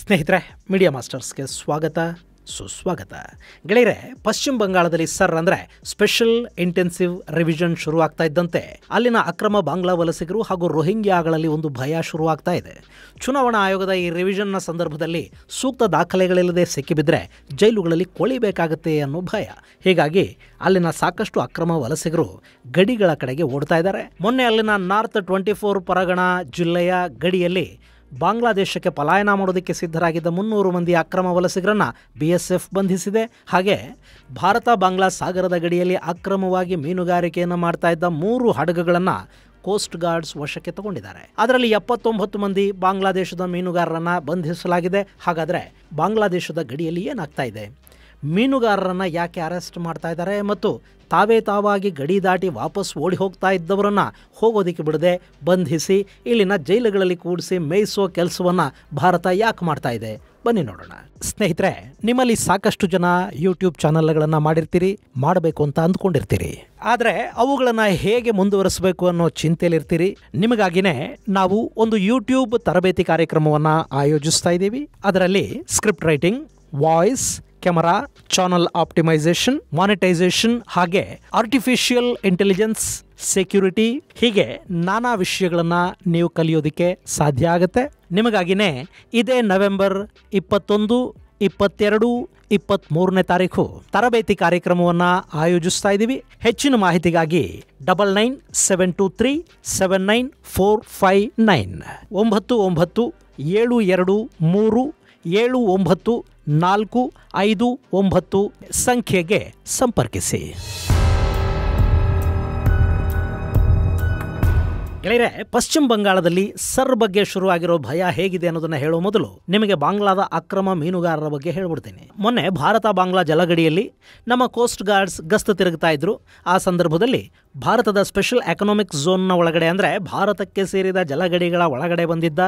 ಸ್ನೇಹಿತರೆ, ಮೀಡಿಯಾ ಮಾಸ್ಟರ್ಸ್ಗೆ ಸ್ವಾಗತ ಸುಸ್ವಾಗತ. ಗೆಳೆಯರೆ, ಪಶ್ಚಿಮ ಬಂಗಾಳದಲ್ಲಿ ಅಂದರೆ ಸ್ಪೆಷಲ್ ಇಂಟೆನ್ಸಿವ್ ರಿವಿಷನ್ ಶುರುವಾಗ್ತಾ ಇದ್ದಂತೆ ಅಲ್ಲಿನ ಅಕ್ರಮ ಬಾಂಗ್ಲಾ ವಲಸಿಗರು ಹಾಗೂ ರೋಹಿಂಗ್ಯಾಗಳಲ್ಲಿ ಒಂದು ಭಯ ಶುರುವಾಗ್ತಾ ಇದೆ. ಚುನಾವಣಾ ಆಯೋಗದ ಈ ರಿವಿಷನ್ನ ಸಂದರ್ಭದಲ್ಲಿ ಸೂಕ್ತ ದಾಖಲೆಗಳಿಲ್ಲದೆ ಸಿಕ್ಕಿಬಿದ್ರೆ ಜೈಲುಗಳಲ್ಲಿ ಕೊಳಿಬೇಕಾಗತ್ತೆ ಅನ್ನೋ ಭಯ. ಹೀಗಾಗಿ ಅಲ್ಲಿನ ಸಾಕಷ್ಟು ಅಕ್ರಮ ವಲಸಿಗರು ಗಡಿಗಳ ಕಡೆಗೆ ಓಡ್ತಾ ಇದ್ದಾರೆ. ಮೊನ್ನೆ ಅಲ್ಲಿನ ನಾರ್ತ್ 24 ಪರಗಣ ಜಿಲ್ಲೆಯ ಗಡಿಯಲ್ಲಿ ಬಾಂಗ್ಲಾದೇಶಕ್ಕೆ ಪಲಾಯನ ಮಾಡೋದಕ್ಕೆ ಸಿದ್ಧರಾಗಿದ್ದ 300 ಮಂದಿ ಅಕ್ರಮ ವಲಸಿಗರನ್ನು BSF ಬಂಧಿಸಿದೆ. ಹಾಗೆ ಭಾರತ ಬಾಂಗ್ಲಾ ಸಾಗರದ ಗಡಿಯಲ್ಲಿ ಅಕ್ರಮವಾಗಿ ಮೀನುಗಾರಿಕೆಯನ್ನು ಮಾಡ್ತಾ ಇದ್ದ 3 ಹಡಗುಗಳನ್ನು ಕೋಸ್ಟ್ ಗಾರ್ಡ್ಸ್ ವಶಕ್ಕೆ ತಗೊಂಡಿದ್ದಾರೆ. ಅದರಲ್ಲಿ 79 ಮಂದಿ ಬಾಂಗ್ಲಾದೇಶದ ಮೀನುಗಾರರನ್ನು ಬಂಧಿಸಲಾಗಿದೆ. ಹಾಗಾದರೆ ಬಾಂಗ್ಲಾದೇಶದ ಗಡಿಯಲ್ಲಿ ಏನಾಗ್ತಾ ಇದೆ? ಮೀನುಗಾರರನ್ನು ಯಾಕೆ ಅರೆಸ್ಟ್ ಮಾಡ್ತಾ ಇದ್ದಾರೆ ಮತ್ತು ತಾವಾಗಿ ಗಡಿ ದಾಟಿ ವಾಪಸ್ ಓಡಿ ಹೋಗ್ತಾ ಇದ್ದವರನ್ನು ಹೋಗೋದಕ್ಕೆ ಬಿಡದೆ ಬಂಧಿಸಿ ಇಲ್ಲಿನ ಜೈಲುಗಳಲ್ಲಿ ಕೂಡಿಸಿ ಮೇಯಿಸೋ ಕೆಲಸವನ್ನು ಭಾರತ ಯಾಕೆ ಮಾಡ್ತಾ ಇದೆ? ಬನ್ನಿ ನೋಡೋಣ. ಸ್ನೇಹಿತರೆ, ನಿಮ್ಮಲ್ಲಿ ಸಾಕಷ್ಟು ಜನ ಯೂಟ್ಯೂಬ್ ಚಾನಲ್ಗಳನ್ನು ಮಾಡಿರ್ತೀರಿ, ಮಾಡಬೇಕು ಅಂತ ಅಂದ್ಕೊಂಡಿರ್ತೀರಿ. ಆದರೆ ಅವುಗಳನ್ನು ಹೇಗೆ ಮುಂದುವರಿಸಬೇಕು ಅನ್ನೋ ಚಿಂತೆಯಲ್ಲಿರ್ತೀರಿ. ನಿಮಗಾಗಿನೇ ನಾವು ಒಂದು ಯೂಟ್ಯೂಬ್ ತರಬೇತಿ ಕಾರ್ಯಕ್ರಮವನ್ನು ಆಯೋಜಿಸ್ತಾ ಇದ್ದೀವಿ. ಅದರಲ್ಲಿ script writing, voice, camera, channel optimisation, monetisation ಹಾಗೆ ಆರ್ಟಿಫಿಷಿಯಲ್ ಇಂಟೆಲಿಜೆನ್ಸ್, ಸೆಕ್ಯೂರಿಟಿ ಹೀಗೆ ನಾನಾ ವಿಷಯಗಳನ್ನು ನೀವು ಕಲಿಯೋದಕ್ಕೆ ಸಾಧ್ಯ ಆಗುತ್ತೆ. ನಿಮಗಾಗಿನೇ ಇದೇ ನವೆಂಬರ್ 21, 22, 23ನೇ ತಾರೀಕು ತರಬೇತಿ ಕಾರ್ಯಕ್ರಮವನ್ನು ಆಯೋಜಿಸ್ತಾ ಇದ್ದೀವಿ. ಹೆಚ್ಚಿನ ಮಾಹಿತಿಗಾಗಿ 9972379459 9972237949 ಸಂಖ್ಯೆಗೆ ಸಂಪರ್ಕಿಸಿ. ಗೆಳೆಯರೆ, ಪಶ್ಚಿಮ ಬಂಗಾಳದಲ್ಲಿ ಬಗ್ಗೆ ಶುರುವಾಗಿರೋ ಭಯ ಹೇಗಿದೆ ಅನ್ನೋದನ್ನ ಹೇಳೋ ಮೊದಲು ನಿಮಗೆ ಬಾಂಗ್ಲಾದ ಅಕ್ರಮ ಮೀನುಗಾರರ ಬಗ್ಗೆ ಹೇಳ್ಬಿಡ್ತೀನಿ. ಮೊನ್ನೆ ಭಾರತ ಬಾಂಗ್ಲಾ ಜಲಗಡಿಯಲ್ಲಿ ನಮ್ಮ ಕೋಸ್ಟ್ ಗಾರ್ಡ್ಸ್ ಗಸ್ತು ತಿರುಗ್ತಾ ಇದ್ರು. ಆ ಸಂದರ್ಭದಲ್ಲಿ ಭಾರತದ ಸ್ಪೆಷಲ್ ಎಕನಾಮಿಕ್ ಝೋನ್ನ ಒಳಗಡೆ ಅಂದರೆ ಭಾರತಕ್ಕೆ ಸೇರಿದ ಜಲಗಡಿಗಳ ಒಳಗಡೆ ಬಂದಿದ್ದ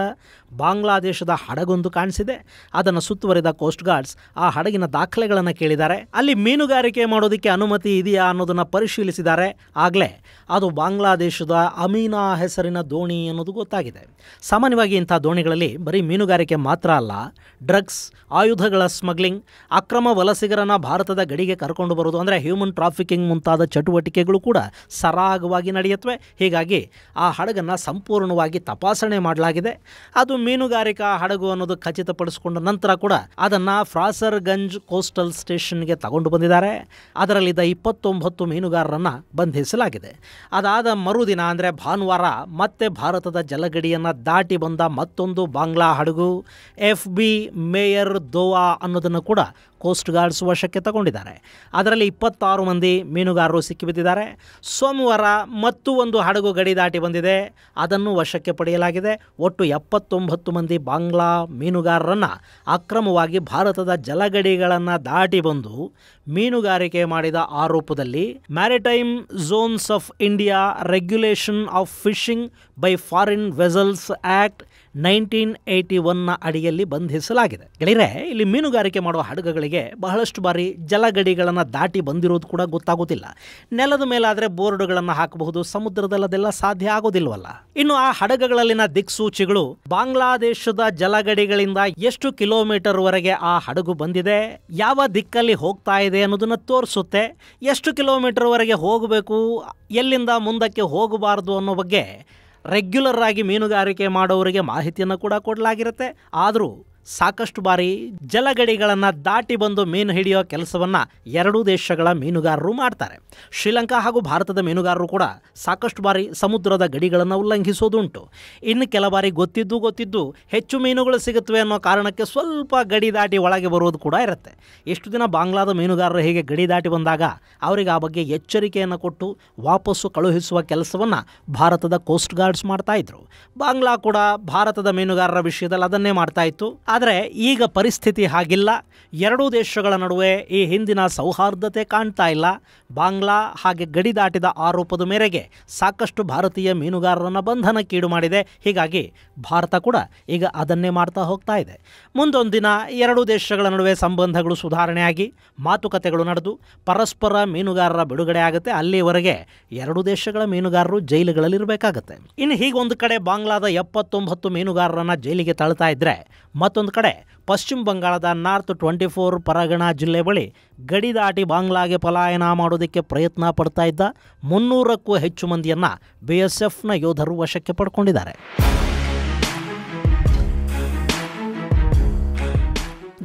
ಬಾಂಗ್ಲಾದೇಶದ ಹಡಗೊಂದು ಕಾಣಿಸಿದೆ. ಅದನ್ನು ಸುತ್ತುವರಿದ ಕೋಸ್ಟ್ ಗಾರ್ಡ್ಸ್ ಆ ಹಡಗಿನ ದಾಖಲೆಗಳನ್ನು ಕೇಳಿದ್ದಾರೆ. ಅಲ್ಲಿ ಮೀನುಗಾರಿಕೆ ಮಾಡೋದಕ್ಕೆ ಅನುಮತಿ ಇದೆಯಾ ಅನ್ನೋದನ್ನು ಪರಿಶೀಲಿಸಿದ್ದಾರೆ. ಆಗಲೇ ಅದು ಬಾಂಗ್ಲಾದೇಶದ ಅಮೀನಾ ಹೆಸರಿನ ದೋಣಿ ಅನ್ನೋದು ಗೊತ್ತಾಗಿದೆ. ಸಾಮಾನ್ಯವಾಗಿ ಇಂಥ ದೋಣಿಗಳಲ್ಲಿ ಬರೀ ಮೀನುಗಾರಿಕೆ ಮಾತ್ರ ಅಲ್ಲ, ಡ್ರಗ್ಸ್, ಆಯುಧಗಳ ಸ್ಮಗ್ಲಿಂಗ್, ಅಕ್ರಮ ವಲಸಿಗರನ್ನು ಭಾರತದ ಗಡಿಗೆ ಕರ್ಕೊಂಡು ಬರೋದು ಅಂದರೆ ಹ್ಯೂಮನ್ ಟ್ರಾಫಿಕಿಂಗ್ ಮುಂತಾದ ಚಟುವಟಿಕೆಗಳು ಕೂಡ ಸರಾಗವಾಗಿ ನಡೆಯುತ್ತವೆ. ಹೀಗಾಗಿ ಆ ಹಡಗನ್ನು ಸಂಪೂರ್ಣವಾಗಿ ತಪಾಸಣೆ ಮಾಡಲಾಗಿದೆ. ಅದು ಮೀನುಗಾರಿಕಾ ಹಡಗು ಅನ್ನೋದು ಖಚಿತಪಡಿಸಿಕೊಂಡ ನಂತರ ಕೂಡ ಅದನ್ನು ಫ್ರಾಸರ್ಗಂಜ್ ಕೋಸ್ಟಲ್ ಸ್ಟೇಷನ್ಗೆ ತಗೊಂಡು ಬಂದಿದ್ದಾರೆ. ಅದರಲ್ಲಿದ್ದ 29 ಮೀನುಗಾರರನ್ನು ಬಂಧಿಸಲಾಗಿದೆ. ಅದಾದ ಮರುದಿನ ಅಂದರೆ ಭಾನುವಾರ ಮತ್ತೆ ಭಾರತದ ಜಲಗಡಿಯನ್ನು ದಾಟಿ ಬಂದ ಮತ್ತೊಂದು ಬಾಂಗ್ಲಾ ಹಡಗು FB ಮೇಯರ್ ದೋವಾ ಅನ್ನೋದನ್ನು ಕೂಡ ಕೋಸ್ಟ್ ಗಾರ್ಡ್ಸ್ ವಶಕ್ಕೆ ತಗೊಂಡಿದ್ದಾರೆ. ಅದರಲ್ಲಿ 26 ಮಂದಿ ಮೀನುಗಾರರು ಸಿಕ್ಕಿಬಿದ್ದಿದ್ದಾರೆ. ಸೋಮವಾರ ಮತ್ತು ಒಂದು ಹಡಗು ಗಡಿ ದಾಟಿ ಬಂದಿದೆ, ಅದನ್ನು ವಶಕ್ಕೆ ಪಡೆಯಲಾಗಿದೆ. ಒಟ್ಟು 79 ಮಂದಿ ಬಾಂಗ್ಲಾ ಮೀನುಗಾರರನ್ನು ಅಕ್ರಮವಾಗಿ ಭಾರತದ ಜಲಗಡಿಗಳನ್ನು ದಾಟಿ ಬಂದು ಮೀನುಗಾರಿಕೆ ಮಾಡಿದ ಆರೋಪದಲ್ಲಿ maritime zones of India regulation of fishing by foreign vessels act 1981ನ ಅಡಿಯಲ್ಲಿ ಬಂಧಿಸಲಾಗಿದೆ. ಗೆಳೆಯರೆ, ಇಲ್ಲಿ ಮೀನುಗಾರಿಕೆ ಮಾಡುವ ಹಡಗುಗಳಿಗೆ ಬಹಳಷ್ಟು ಬಾರಿ ಜಲಗಡಿಗಳನ್ನು ದಾಟಿ ಬಂದಿರೋದು ಕೂಡ ಗೊತ್ತಾಗೋದಿಲ್ಲ. ನೆಲದ ಮೇಲಾದರೆ ಬೋರ್ಡ್ಗಳನ್ನು ಹಾಕಬಹುದು, ಸಮುದ್ರದಲ್ಲದೆಲ್ಲ ಸಾಧ್ಯ ಆಗೋದಿಲ್ವಲ್ಲ. ಇನ್ನು ಆ ಹಡಗುಗಳಲ್ಲಿನ ದಿಕ್ಸೂಚಿಗಳು ಬಾಂಗ್ಲಾದೇಶದ ಜಲಗಡಿಗಳಿಂದ ಎಷ್ಟು ಕಿಲೋಮೀಟರ್ ವರೆಗೆ ಆ ಹಡಗು ಬಂದಿದೆ, ಯಾವ ದಿಕ್ಕಲ್ಲಿ ಹೋಗ್ತಾ ಇದೆ ಅನ್ನೋದನ್ನು ತೋರಿಸುತ್ತೆ. ಎಷ್ಟು ಕಿಲೋಮೀಟರ್ ವರೆಗೆ ಹೋಗಬೇಕು, ಎಲ್ಲಿಂದ ಮುಂದಕ್ಕೆ ಹೋಗಬಾರದು ಅನ್ನೋ ಬಗ್ಗೆ ರೆಗ್ಯುಲರ್ ಆಗಿ ಮೀನುಗಾರಿಕೆ ಮಾಡೋರಿಗೆ ಮಾಹಿತಿಯನ್ನು ಕೂಡ ಕೊಡಲಾಗಿರುತ್ತೆ. ಆದರೂ ಸಾಕಷ್ಟು ಬಾರಿ ಜಲಗಡಿಗಳನ್ನು ದಾಟಿ ಬಂದು ಮೀನು ಹಿಡಿಯೋ ಕೆಲಸವನ್ನು ಎರಡೂ ದೇಶಗಳ ಮೀನುಗಾರರು ಮಾಡ್ತಾರೆ. ಶ್ರೀಲಂಕಾ ಹಾಗೂ ಭಾರತದ ಮೀನುಗಾರರು ಕೂಡ ಸಾಕಷ್ಟು ಬಾರಿ ಸಮುದ್ರದ ಗಡಿಗಳನ್ನು ಉಲ್ಲಂಘಿಸೋದುಂಟು. ಇನ್ನು ಕೆಲ ಬಾರಿ ಗೊತ್ತಿದ್ದು ಹೆಚ್ಚು ಮೀನುಗಳು ಸಿಗುತ್ತವೆ ಅನ್ನೋ ಕಾರಣಕ್ಕೆ ಸ್ವಲ್ಪ ಗಡಿ ದಾಟಿ ಒಳಗೆ ಬರೋದು ಕೂಡ ಇರುತ್ತೆ. ಎಷ್ಟು ದಿನ ಬಾಂಗ್ಲಾದ ಮೀನುಗಾರರು ಹೀಗೆ ಗಡಿ ದಾಟಿ ಬಂದಾಗ ಅವರಿಗೆ ಆ ಬಗ್ಗೆ ಎಚ್ಚರಿಕೆಯನ್ನು ಕೊಟ್ಟು ವಾಪಸ್ಸು ಕಳುಹಿಸುವ ಕೆಲಸವನ್ನು ಭಾರತದ ಕೋಸ್ಟ್ ಗಾರ್ಡ್ಸ್ ಮಾಡ್ತಾ ಇದ್ರು. ಬಾಂಗ್ಲಾ ಕೂಡ ಭಾರತದ ಮೀನುಗಾರರ ವಿಷಯದಲ್ಲಿ ಅದನ್ನೇ ಮಾಡ್ತಾ ಇತ್ತು. ಆದರೆ ಈಗ ಪರಿಸ್ಥಿತಿ ಹಾಗಿಲ್ಲ. ಎರಡೂ ದೇಶಗಳ ನಡುವೆ ಈ ಹಿಂದಿನ ಸೌಹಾರ್ದತೆ ಕಾಣ್ತಾ ಇಲ್ಲ. ಬಾಂಗ್ಲಾ ಹಾಗೆ ಗಡಿ ದಾಟಿದ ಆರೋಪದ ಮೇರೆಗೆ ಸಾಕಷ್ಟು ಭಾರತೀಯ ಮೀನುಗಾರರನ್ನು ಬಂಧನಕ್ಕೀಡು ಮಾಡಿದೆ. ಹೀಗಾಗಿ ಭಾರತ ಕೂಡ ಈಗ ಅದನ್ನೇ ಮಾಡ್ತಾ ಹೋಗ್ತಾ ಇದೆ. ಮುಂದೊಂದು ದಿನ ಎರಡೂ ದೇಶಗಳ ನಡುವೆ ಸಂಬಂಧಗಳು ಸುಧಾರಣೆಯಾಗಿ ಮಾತುಕತೆಗಳು ನಡೆದು ಪರಸ್ಪರ ಮೀನುಗಾರರ ಬಿಡುಗಡೆ ಆಗುತ್ತೆ. ಅಲ್ಲಿವರೆಗೆ ಎರಡೂ ದೇಶಗಳ ಮೀನುಗಾರರು ಜೈಲುಗಳಲ್ಲಿರಬೇಕಾಗತ್ತೆ. ಇನ್ನು ಹೀಗೊಂದು ಕಡೆ ಬಾಂಗ್ಲಾದ 79 ಮೀನುಗಾರರನ್ನು ಜೈಲಿಗೆ ತಳ್ತಾ ಇದ್ದರೆ, ಮತ್ತೊಂದು ಮತ್ತೊಂದು ಕಡೆ ಪಶ್ಚಿಮ ಬಂಗಾಳದ ನಾರ್ತ್ 24 ಪರಗಣ ಜಿಲ್ಲೆ ಬಳಿ ಗಡಿ ದಾಟಿ ಬಾಂಗ್ಲಾಗೆ ಪಲಾಯನ ಮಾಡೋದಕ್ಕೆ ಪ್ರಯತ್ನ ಪಡ್ತಾ ಇದ್ದ 300ಕ್ಕೂ ಹೆಚ್ಚು ಮಂದಿಯನ್ನು BSFನ ಯೋಧರು ವಶಕ್ಕೆ ಪಡ್ಕೊಂಡಿದ್ದಾರೆ.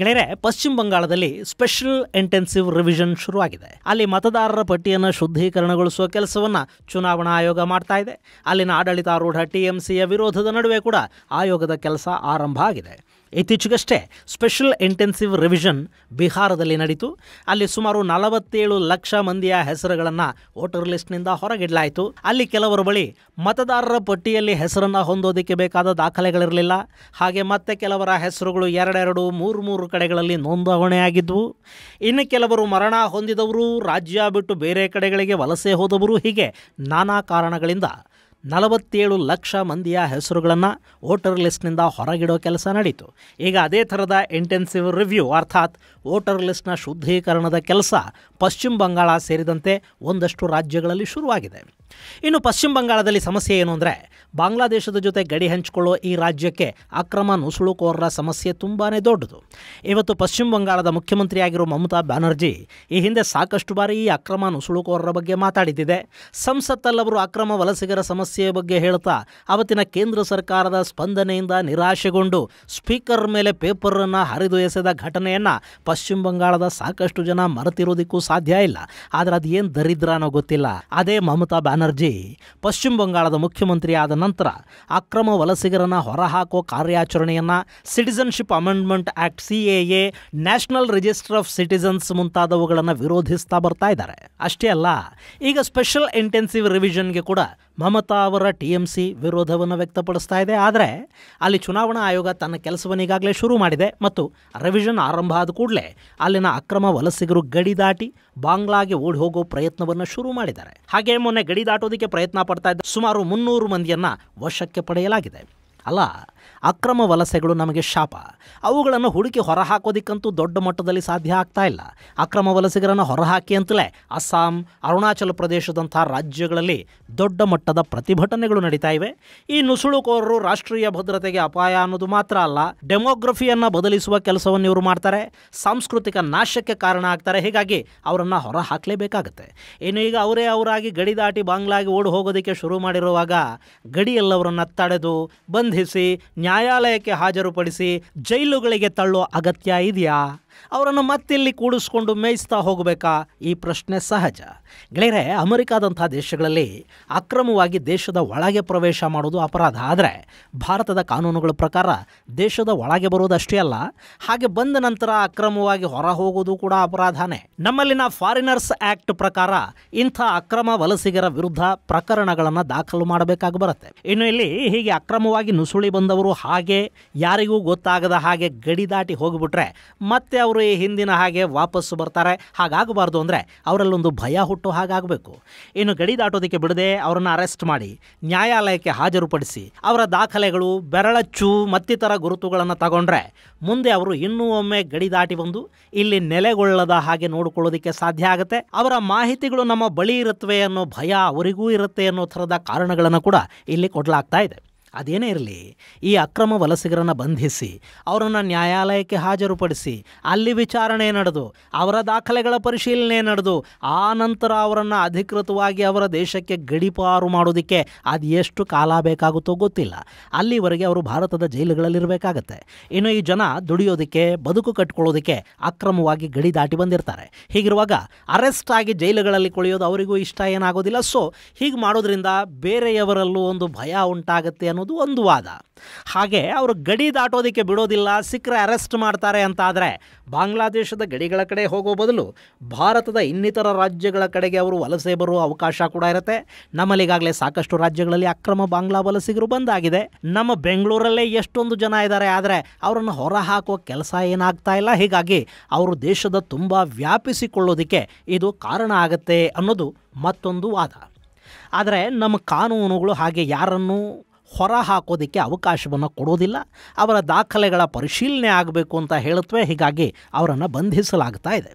ಗೆಳೆಯರೆ, ಪಶ್ಚಿಮ ಬಂಗಾಳದಲ್ಲಿ ಸ್ಪೆಷಲ್ ಇಂಟೆನ್ಸಿವ್ ರಿವಿಷನ್ ಶುರುವಾಗಿದೆ. ಅಲ್ಲಿ ಮತದಾರರ ಪಟ್ಟಿಯನ್ನು ಶುದ್ಧೀಕರಣಗೊಳಿಸುವ ಕೆಲಸವನ್ನು ಚುನಾವಣಾ ಆಯೋಗ ಮಾಡ್ತಾ ಇದೆ. ಅಲ್ಲಿನ ಆಡಳಿತಾರೂಢ TMCಯ ವಿರೋಧದ ನಡುವೆ ಕೂಡ ಆಯೋಗದ ಕೆಲಸ ಆರಂಭ ಆಗಿದೆ. ಇತ್ತೀಚೆಗಷ್ಟೇ ಸ್ಪೆಷಲ್ ಇಂಟೆನ್ಸಿವ್ ರಿವಿಷನ್ ಬಿಹಾರದಲ್ಲಿ ನಡೀತು. ಅಲ್ಲಿ ಸುಮಾರು 47 ಲಕ್ಷ ಮಂದಿಯ ಹೆಸರುಗಳನ್ನು ವೋಟರ್ ಲಿಸ್ಟ್ನಿಂದ ಹೊರಗಿಡಲಾಯಿತು. ಅಲ್ಲಿ ಕೆಲವರ ಬಳಿ ಮತದಾರರ ಪಟ್ಟಿಯಲ್ಲಿ ಹೆಸರನ್ನು ಹೊಂದೋದಕ್ಕೆ ಬೇಕಾದ ದಾಖಲೆಗಳಿರಲಿಲ್ಲ. ಹಾಗೆ ಮತ್ತೆ ಕೆಲವರ ಹೆಸರುಗಳು 2-2, 3-3 ಕಡೆಗಳಲ್ಲಿ ನೋಂದಣಿಯಾಗಿದ್ದವು. ಇನ್ನು ಕೆಲವರು ಮರಣ ಹೊಂದಿದವರು, ರಾಜ್ಯ ಬಿಟ್ಟು ಬೇರೆ ಕಡೆಗಳಿಗೆ ವಲಸೆ ಹೋದವರು, ಹೀಗೆ ನಾನಾ ಕಾರಣಗಳಿಂದ 47 ಲಕ್ಷ ಮಂದಿಯ ಹೆಸರುಗಳನ್ನು ವೋಟರ್ ಲಿಸ್ಟ್ನಿಂದ ಹೊರಗಿಡೋ ಕೆಲಸ ನಡೀತು. ಈಗ ಅದೇ ಥರದ ಇಂಟೆನ್ಸಿವ್ ರಿವ್ಯೂ ಅರ್ಥಾತ್ ವೋಟರ್ ಲಿಸ್ಟ್ನ ಶುದ್ಧೀಕರಣದ ಕೆಲಸ ಪಶ್ಚಿಮ ಬಂಗಾಳ ಸೇರಿದಂತೆ ಒಂದಷ್ಟು ರಾಜ್ಯಗಳಲ್ಲಿ ಶುರುವಾಗಿದೆ. ಇನ್ನು ಪಶ್ಚಿಮ ಬಂಗಾಳದಲ್ಲಿ ಸಮಸ್ಯೆ ಏನು ಅಂದರೆ, ಬಾಂಗ್ಲಾದೇಶದ ಜೊತೆ ಗಡಿ ಹಂಚಿಕೊಳ್ಳೋ ಈ ರಾಜ್ಯಕ್ಕೆ ಅಕ್ರಮ ನುಸುಳುಕೋರರ ಸಮಸ್ಯೆ ತುಂಬಾ ದೊಡ್ಡದು. ಇವತ್ತು ಪಶ್ಚಿಮ ಬಂಗಾಳದ ಮುಖ್ಯಮಂತ್ರಿಯಾಗಿರೋ ಮಮತಾ ಬ್ಯಾನರ್ಜಿ ಈ ಹಿಂದೆ ಸಾಕಷ್ಟು ಬಾರಿ ಈ ಅಕ್ರಮ ನುಸುಳುಕೋರರ ಬಗ್ಗೆ ಮಾತಾಡಿದ್ದಿದೆ. ಸಂಸತ್ತಲ್ಲವರು ಅಕ್ರಮ ವಲಸಿಗರ ಸಮಸ್ಯೆಯ ಬಗ್ಗೆ ಹೇಳ್ತಾ ಅವತ್ತಿನ ಕೇಂದ್ರ ಸರ್ಕಾರದ ಸ್ಪಂದನೆಯಿಂದ ನಿರಾಶೆಗೊಂಡು ಸ್ಪೀಕರ್ ಮೇಲೆ ಪೇಪರನ್ನು ಹರಿದು ಎಸೆದ ಘಟನೆಯನ್ನು ಪಶ್ಚಿಮ ಬಂಗಾಳದ ಸಾಕಷ್ಟು ಜನ ಮರೆತಿರೋದಕ್ಕೂ ಸಾಧ್ಯ ಇಲ್ಲ. ಆದರೆ ಅದು ಏನು ದರಿದ್ರನೋ ಗೊತ್ತಿಲ್ಲ. ಅದೇ ಮಮತಾ ಬ್ಯಾನರ್ಜಿ ಪಶ್ಚಿಮ ಬಂಗಾಳದ ಮುಖ್ಯಮಂತ್ರಿ ಆದ ನಂತರ ಅಕ್ರಮ ವಲಸಿಗರನ್ನು ಹೊರಹಾಕೋ ಕಾರ್ಯಾಚರಣೆಯನ್ನು citizenship amendment act CAA, national register of citizens ಮುಂತಾದವುಗಳನ್ನು ವಿರೋಧಿಸ್ತಾ ಬರ್ತಾ ಇದ್ದಾರೆ. ಅಷ್ಟೇ ಅಲ್ಲ, ಈಗ ಸ್ಪೆಷಲ್ ಇಂಟೆನ್ಸಿವ್ ರಿವಿಷನ್ಗೆ ಕೂಡ ಮಮತಾ ಅವರ TMC ವಿರೋಧವನ್ನು ವ್ಯಕ್ತಪಡಿಸ್ತಾ ಇದೆ. ಆದರೆ ಅಲ್ಲಿ ಚುನಾವಣಾ ಆಯೋಗ ತನ್ನ ಕೆಲಸವನ್ನು ಈಗಾಗಲೇ ಶುರು ಮಾಡಿದೆ ಮತ್ತು ರಿವಿಷನ್ ಆರಂಭ ಆದ ಕೂಡಲೇ ಅಲ್ಲಿನ ಅಕ್ರಮ ವಲಸಿಗರು ಗಡಿ ದಾಟಿ ಬಾಂಗ್ಲಾಗೆ ಓಡಿ ಹೋಗೋ ಪ್ರಯತ್ನವನ್ನು ಶುರು ಮಾಡಿದ್ದಾರೆ. ಹಾಗೆ ಮೊನ್ನೆ ಗಡಿ ದಾಟೋದಕ್ಕೆ ಪ್ರಯತ್ನ ಪಡ್ತಾ ಇದ್ದ ಸುಮಾರು 300 ಮಂದಿಯನ್ನು ವಶಕ್ಕೆ ಪಡೆಯಲಾಗಿದೆ. ಅಲ್ಲ, ಅಕ್ರಮ ವಲಸೆಗಳು ನಮಗೆ ಶಾಪ. ಅವುಗಳನ್ನು ಹುಡುಕಿ ಹೊರಹಾಕೋದಕ್ಕಂತೂ ದೊಡ್ಡ ಮಟ್ಟದಲ್ಲಿ ಸಾಧ್ಯ ಆಗ್ತಾ ಇಲ್ಲ. ಅಕ್ರಮ ವಲಸಿಗರನ್ನು ಹೊರಹಾಕಿ ಅಂತಲೇ ಅಸ್ಸಾಂ, ಅರುಣಾಚಲ ಪ್ರದೇಶದಂಥ ರಾಜ್ಯಗಳಲ್ಲಿ ದೊಡ್ಡ ಮಟ್ಟದ ಪ್ರತಿಭಟನೆಗಳು ನಡೀತಾ ಇವೆ. ಈ ನುಸುಳುಕೋರರು ರಾಷ್ಟ್ರೀಯ ಭದ್ರತೆಗೆ ಅಪಾಯ ಅನ್ನೋದು ಮಾತ್ರ ಅಲ್ಲ, ಡೆಮೋಗ್ರಫಿಯನ್ನು ಬದಲಿಸುವ ಕೆಲಸವನ್ನು ಇವರು ಮಾಡ್ತಾರೆ, ಸಾಂಸ್ಕೃತಿಕ ನಾಶಕ್ಕೆ ಕಾರಣ ಆಗ್ತಾರೆ. ಹೀಗಾಗಿ ಅವರನ್ನು ಹೊರ ಹಾಕಲೇಬೇಕಾಗತ್ತೆ. ಇನ್ನು ಈಗ ಅವರಾಗಿ ಗಡಿ ದಾಟಿ ಬಾಂಗ್ಲಾಗೆ ಓಡಿ ಹೋಗೋದಕ್ಕೆ ಶುರು ಮಾಡಿರುವಾಗ ಗಡಿಯಲ್ಲವರನ್ನು ತಡೆದು ಬಂಧಿಸಿ ನ್ಯಾಯಾಲಯಕ್ಕೆ ಹಾಜರುಪಡಿಸಿ ಜೈಲುಗಳಿಗೆ ತಳ್ಳೋ ಅಗತ್ಯ ಇದೆಯಾ? ಅವರನ್ನು ಮತ್ತಿಲ್ಲಿ ಕೂಡಿಸ್ಕೊಂಡು ಮೇಯಿಸ್ತಾ ಹೋಗಬೇಕಾ? ಈ ಪ್ರಶ್ನೆ ಸಹಜ. ಗೆಳೆಯರೆ, ಅಮೆರಿಕಾದಂಥ ದೇಶಗಳಲ್ಲಿ ಅಕ್ರಮವಾಗಿ ದೇಶದ ಒಳಗೆ ಪ್ರವೇಶ ಮಾಡೋದು ಅಪರಾಧ. ಆದರೆ ಭಾರತದ ಕಾನೂನುಗಳ ಪ್ರಕಾರ ದೇಶದ ಒಳಗೆ ಬರೋದಷ್ಟೇ ಅಲ್ಲ, ಹಾಗೆ ಬಂದ ನಂತರ ಅಕ್ರಮವಾಗಿ ಹೊರ ಹೋಗೋದು ಕೂಡ ಅಪರಾಧನೇ. ನಮ್ಮಲ್ಲಿನ ಫಾರಿನರ್ಸ್ ಆ್ಯಕ್ಟ್ ಪ್ರಕಾರ ಇಂಥ ಅಕ್ರಮ ವಲಸಿಗರ ವಿರುದ್ಧ ಪ್ರಕರಣಗಳನ್ನು ದಾಖಲು ಮಾಡಬೇಕಾಗಿ ಬರುತ್ತೆ. ಇನ್ನು ಇಲ್ಲಿ ಹೀಗೆ ಅಕ್ರಮವಾಗಿ ನುಸುಳಿ ಬಂದವರು ಹಾಗೆ ಯಾರಿಗೂ ಗೊತ್ತಾಗದ ಹಾಗೆ ಗಡಿ ದಾಟಿ ಹೋಗಿಬಿಟ್ರೆ ಮತ್ತೆ ಅವರು ಈ ಹಿಂದಿನ ಹಾಗೆ ವಾಪಸ್ಸು ಬರ್ತಾರೆ. ಹಾಗಾಗಬಾರ್ದು. ಅಂದರೆ ಅವರಲ್ಲೊಂದು ಭಯ ಹುಟ್ಟೋ ಹಾಗಾಗಬೇಕು. ಇನ್ನು ಗಡಿ ದಾಟೋದಕ್ಕೆ ಬಿಡದೆ ಅವರನ್ನು ಅರೆಸ್ಟ್ ಮಾಡಿ ನ್ಯಾಯಾಲಯಕ್ಕೆ ಹಾಜರುಪಡಿಸಿ ಅವರ ದಾಖಲೆಗಳು, ಬೆರಳಚ್ಚು ಮತ್ತಿತರ ಗುರುತುಗಳನ್ನು ತಗೊಂಡ್ರೆ ಮುಂದೆ ಅವರು ಇನ್ನೂ ಒಮ್ಮೆ ಗಡಿ ದಾಟಿ ಬಂದು ಇಲ್ಲಿ ನೆಲೆಗೊಳ್ಳದ ಹಾಗೆ ನೋಡಿಕೊಳ್ಳೋದಕ್ಕೆ ಸಾಧ್ಯ ಆಗುತ್ತೆ. ಅವರ ಮಾಹಿತಿಗಳು ನಮ್ಮ ಬಳಿ ಇರುತ್ತವೆ ಅನ್ನೋ ಭಯ ಅವರಿಗೂ ಇರುತ್ತೆ ಅನ್ನೋ ಥರದ ಕಾರಣಗಳನ್ನು ಕೂಡ ಇಲ್ಲಿ ಕೊಡಲಾಗ್ತಾ ಇದೆ. ಅದೇನೇ ಇರಲಿ, ಈ ಅಕ್ರಮ ವಲಸಿಗರನ್ನು ಬಂಧಿಸಿ ಅವರನ್ನು ನ್ಯಾಯಾಲಯಕ್ಕೆ ಹಾಜರುಪಡಿಸಿ ಅಲ್ಲಿ ವಿಚಾರಣೆ ನಡೆದು ಅವರ ದಾಖಲೆಗಳ ಪರಿಶೀಲನೆ ನಡೆದು ಆ ನಂತರ ಅವರನ್ನು ಅಧಿಕೃತವಾಗಿ ಅವರ ದೇಶಕ್ಕೆ ಗಡೀಪಾರು ಮಾಡೋದಕ್ಕೆ ಅದು ಎಷ್ಟು ಕಾಲ ಬೇಕಾಗುತ್ತೋ ಗೊತ್ತಿಲ್ಲ. ಅಲ್ಲಿವರೆಗೆ ಅವರು ಭಾರತದ ಜೈಲುಗಳಲ್ಲಿರಬೇಕಾಗತ್ತೆ. ಇನ್ನು ಈ ಜನ ದುಡಿಯೋದಕ್ಕೆ, ಬದುಕು ಕಟ್ಕೊಳ್ಳೋದಕ್ಕೆ ಅಕ್ರಮವಾಗಿ ಗಡಿ ದಾಟಿ ಬಂದಿರ್ತಾರೆ. ಹೀಗಿರುವಾಗ ಅರೆಸ್ಟ್ ಆಗಿ ಜೈಲುಗಳಲ್ಲಿ ಕೊಳೆಯೋದು ಅವರಿಗೂ ಇಷ್ಟ ಏನಾಗೋದಿಲ್ಲ. ಸೊ ಹೀಗೆ ಮಾಡೋದ್ರಿಂದ ಬೇರೆಯವರಲ್ಲೂ ಒಂದು ಭಯ ಉಂಟಾಗುತ್ತೆ ಅನ್ನೋದು ಒಂದು ವಾದ. ಹಾಗೆ ಅವರು ಗಡಿ ದಾಟೋದಕ್ಕೆ ಬಿಡೋದಿಲ್ಲ, ಸಿಕ್ಕರೆ ಅರೆಸ್ಟ್ ಮಾಡ್ತಾರೆ ಅಂತ ಆದರೆ ಬಾಂಗ್ಲಾದೇಶದ ಗಡಿಗಳ ಕಡೆ ಹೋಗೋ ಬದಲು ಭಾರತದ ಇನ್ನಿತರ ರಾಜ್ಯಗಳ ಕಡೆಗೆ ಅವರು ವಲಸೆ ಬರುವ ಅವಕಾಶ ಕೂಡ ಇರುತ್ತೆ. ನಮ್ಮಲ್ಲಿಗಾಗಲೇ ಸಾಕಷ್ಟು ರಾಜ್ಯಗಳಲ್ಲಿ ಅಕ್ರಮ ಬಾಂಗ್ಲಾ ವಲಸಿಗರು ಬಂದಾಗಿದೆ. ನಮ್ಮ ಬೆಂಗಳೂರಲ್ಲೇ ಎಷ್ಟೊಂದು ಜನ ಇದ್ದಾರೆ, ಆದರೆ ಅವರನ್ನು ಹೊರ ಹಾಕುವ ಕೆಲಸ ಏನಾಗ್ತಾ ಇಲ್ಲ. ಹೀಗಾಗಿ ಅವರು ದೇಶದ ತುಂಬ ವ್ಯಾಪಿಸಿಕೊಳ್ಳೋದಕ್ಕೆ ಇದು ಕಾರಣ ಆಗುತ್ತೆ ಅನ್ನೋದು ಮತ್ತೊಂದು ವಾದ. ಆದರೆ ನಮ್ಮ ಕಾನೂನುಗಳು ಹಾಗೆ ಯಾರನ್ನು ಹೊರ ಹಾಕೋದಕ್ಕೆ ಅವಕಾಶವನ್ನು ಕೊಡೋದಿಲ್ಲ. ಅವರ ದಾಖಲೆಗಳ ಪರಿಶೀಲನೆ ಆಗಬೇಕು ಅಂತ ಹೇಳುತ್ತವೆ. ಹೀಗಾಗಿ ಅವರನ್ನು ಬಂಧಿಸಲಾಗ್ತಾ ಇದೆ.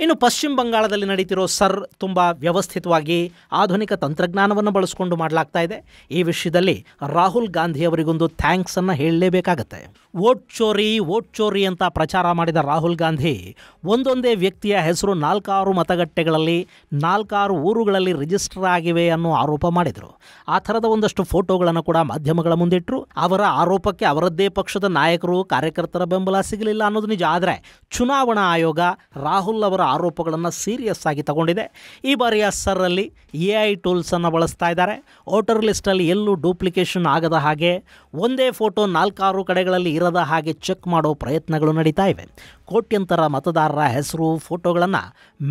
ಇನ್ನು ಪಶ್ಚಿಮ ಬಂಗಾಳದಲ್ಲಿ ನಡೀತಿರೋ ಸರ್ ತುಂಬ ವ್ಯವಸ್ಥಿತವಾಗಿ ಆಧುನಿಕ ತಂತ್ರಜ್ಞಾನವನ್ನು ಬಳಸಿಕೊಂಡು ಮಾಡಲಾಗ್ತಾ ಇದೆ. ಈ ವಿಷಯದಲ್ಲಿ ರಾಹುಲ್ ಗಾಂಧಿ ಅವರಿಗೊಂದು ಥ್ಯಾಂಕ್ಸನ್ನು ಹೇಳಲೇಬೇಕಾಗತ್ತೆ. ವೋಟ್ ಚೋರಿ ಅಂತ ಪ್ರಚಾರ ಮಾಡಿದ ರಾಹುಲ್ ಗಾಂಧಿ ಒಂದೊಂದೇ ವ್ಯಕ್ತಿಯ ಹೆಸರು 4-6 ಮತಗಟ್ಟೆಗಳಲ್ಲಿ 4-6 ಊರುಗಳಲ್ಲಿ ರಿಜಿಸ್ಟರ್ ಆಗಿವೆ ಅನ್ನೋ ಆರೋಪ ಮಾಡಿದರು. ಆ ಥರದ ಒಂದಷ್ಟು ಫೋಟೋಗಳನ್ನು ಕೂಡ ಮಾಧ್ಯಮಗಳ ಮುಂದಿಟ್ಟರು. ಅವರ ಆರೋಪಕ್ಕೆ ಅವರದ್ದೇ ಪಕ್ಷದ ನಾಯಕರು ಕಾರ್ಯಕರ್ತರ ಬೆಂಬಲ ಸಿಗಲಿಲ್ಲ ಅನ್ನೋದು ನಿಜ. ಆದರೆ ಚುನಾವಣಾ ಆಯೋಗ ರಾಹುಲ್ ಅವರ ಆರೋಪಗಳನ್ನು ಸೀರಿಯಸ್ ಆಗಿ ತಗೊಂಡಿದೆ. ಈ ಬಾರಿಯ ಸರ್ರಲ್ಲಿ AI ಟೂಲ್ಸನ್ನು ಬಳಸ್ತಾ ಇದ್ದಾರೆ. ವೋಟರ್ ಲಿಸ್ಟಲ್ಲಿ ಎಲ್ಲೂ ಡೂಪ್ಲಿಕೇಶನ್ ಆಗದ ಹಾಗೆ, ಒಂದೇ ಫೋಟೋ 4-6 ಕಡೆಗಳಲ್ಲಿ ಇರದ ಹಾಗೆ ಚೆಕ್ ಮಾಡೋ ಪ್ರಯತ್ನಗಳು ನಡೀತಾ ಇವೆ. ಕೋಟ್ಯಂತರ ಮತದಾರರ ಹೆಸರು ಫೋಟೋಗಳನ್ನು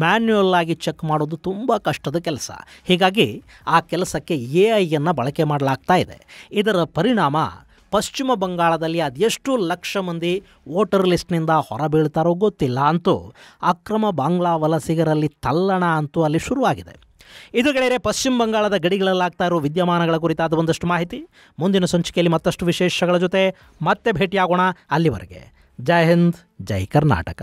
ಮ್ಯಾನ್ಯುಯಲ್ ಆಗಿ ಚೆಕ್ ಮಾಡೋದು ತುಂಬ ಕಷ್ಟದ ಕೆಲಸ. ಹೀಗಾಗಿ ಆ ಕೆಲಸಕ್ಕೆ AIಯನ್ನು ಬಳಕೆ ಮಾಡಲಾಗ್ತಾ ಇದೆ. ಇದರ ಪರಿಣಾಮ ಪಶ್ಚಿಮ ಬಂಗಾಳದಲ್ಲಿ ಅದೆಷ್ಟು ಲಕ್ಷ ಮಂದಿ ವೋಟರ್ ಲಿಸ್ಟ್ನಿಂದ ಹೊರಬೀಳ್ತಾರೋ ಗೊತ್ತಿಲ್ಲ. ಅಂತೂ ಅಕ್ರಮ ಬಾಂಗ್ಲಾ ವಲಸಿಗರಲ್ಲಿ ತಲ್ಲಣ ಅಂತೂ ಅಲ್ಲಿ ಶುರುವಾಗಿದೆ. ಇದು ಗೆಳೆಯರೆ ಪಶ್ಚಿಮ ಬಂಗಾಳದ ಗಡಿಗಳಲ್ಲಾಗ್ತಾ ಇರೋ ವಿದ್ಯಮಾನಗಳ ಕುರಿತಾದ ಒಂದಷ್ಟು ಮಾಹಿತಿ. ಮುಂದಿನ ಸಂಚಿಕೆಯಲ್ಲಿ ಮತ್ತಷ್ಟು ವಿಶೇಷಗಳ ಜೊತೆ ಮತ್ತೆ ಭೇಟಿಯಾಗೋಣ. ಅಲ್ಲಿವರೆಗೆ ಜೈ ಹಿಂದ್, ಜೈ ಕರ್ನಾಟಕ.